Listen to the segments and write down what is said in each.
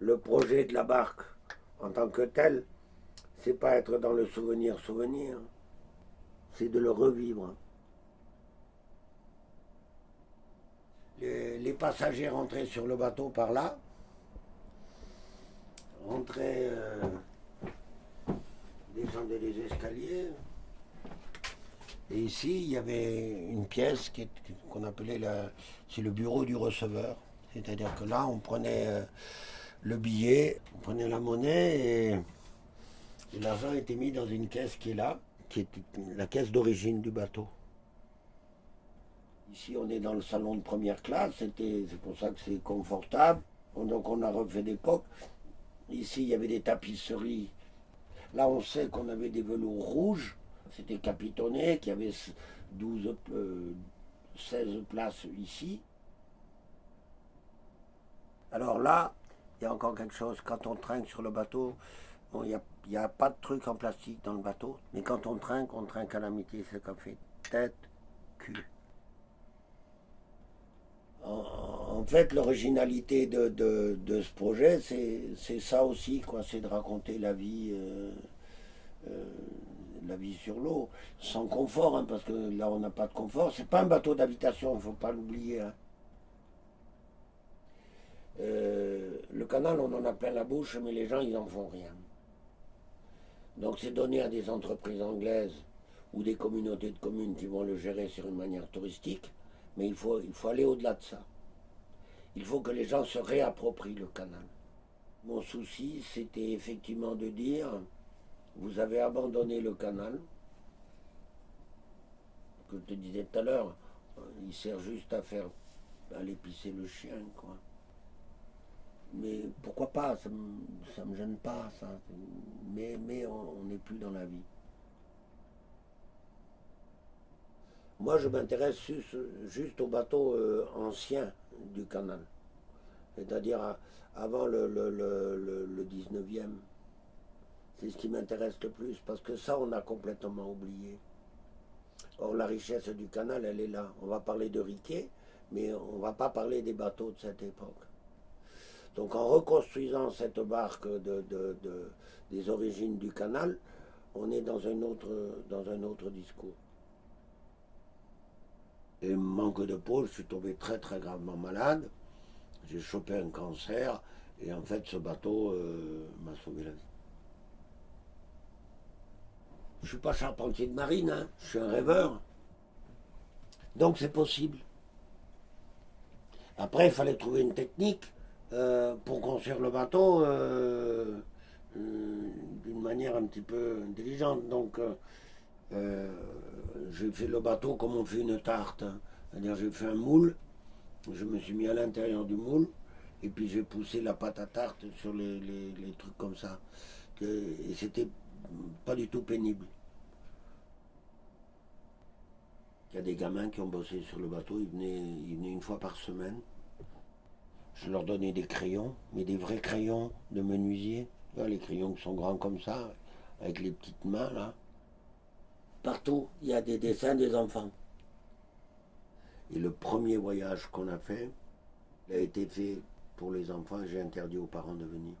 le projet de la barque en tant que tel, c'est pas être dans le souvenir, c'est de le revivre. Les passagers rentraient sur le bateau par là, rentraient, descendaient les escaliers. Et ici, il y avait une pièce qu'on appelait c'est le bureau du receveur. C'est-à-dire que là, on prenait le billet, on prenait la monnaie et l'argent était mis dans une caisse qui est là, qui est la caisse d'origine du bateau. Ici, on est dans le salon de première classe, c'est pour ça que c'est confortable. Donc, on a refait d'époque. Ici, il y avait des tapisseries. Là, on sait qu'on avait des velours rouges. C'était capitonné, qu'il y avait 16 places ici. Alors là, il y a encore quelque chose. Quand on trinque sur le bateau, il n'y a pas de truc en plastique dans le bateau. Mais quand on trinque à l'amitié. C'est qu'on fait tête, cul. En fait, l'originalité de ce projet, c'est ça aussi, quoi. C'est de raconter la vie sur l'eau, sans confort, hein, parce que là, on n'a pas de confort. C'est pas un bateau d'habitation, il ne faut pas l'oublier. Hein. Le canal, on en a plein la bouche, mais les gens, ils n'en font rien. Donc, c'est donné à des entreprises anglaises ou des communautés de communes qui vont le gérer sur une manière touristique, mais il faut aller au-delà de ça. Il faut que les gens se réapproprient le canal. Mon souci, c'était effectivement de dire, vous avez abandonné le canal, que je te disais tout à l'heure, il sert juste à aller pisser le chien, quoi. Mais pourquoi pas, ça me gêne pas, ça. Mais on n'est plus dans la vie. Moi, je m'intéresse juste aux bateaux anciens du canal, c'est-à-dire avant le 19e. C'est ce qui m'intéresse le plus, parce que ça, on a complètement oublié. Or, la richesse du canal, elle est là. On va parler de Riquet, mais on ne va pas parler des bateaux de cette époque. Donc, en reconstruisant cette barque des origines du canal, on est dans un autre discours. Et manque de peau, je suis tombé très très gravement malade. J'ai chopé un cancer, et en fait, ce bateau m'a sauvé la vie. Je ne suis pas charpentier de marine, hein. Je suis un rêveur. Donc c'est possible. Après, il fallait trouver une technique pour construire le bateau d'une manière un petit peu intelligente. Donc j'ai fait le bateau comme on fait une tarte. C'est-à-dire j'ai fait un moule, je me suis mis à l'intérieur du moule, et puis j'ai poussé la pâte à tarte sur les trucs comme ça. Et c'était pas du tout pénible. Il y a des gamins qui ont bossé sur le bateau, ils venaient une fois par semaine. Je leur donnais des crayons, mais des vrais crayons de menuisier. Les crayons qui sont grands comme ça, avec les petites mains là. Partout, il y a des dessins des enfants. Et le premier voyage qu'on a fait, il a été fait pour les enfants et j'ai interdit aux parents de venir.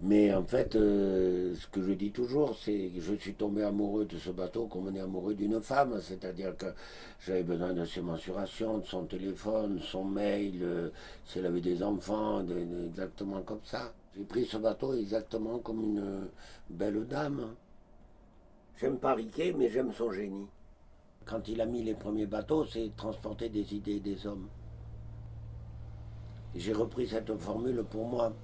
Mais en fait, ce que je dis toujours, c'est que je suis tombé amoureux de ce bateau comme on est amoureux d'une femme. C'est-à-dire que j'avais besoin de ses mensurations, de son téléphone, son mail, si elle avait des enfants, exactement comme ça. J'ai pris ce bateau exactement comme une belle dame. J'aime pas Riquet, mais j'aime son génie. Quand il a mis les premiers bateaux, c'est transporter des idées des hommes. Et j'ai repris cette formule pour moi.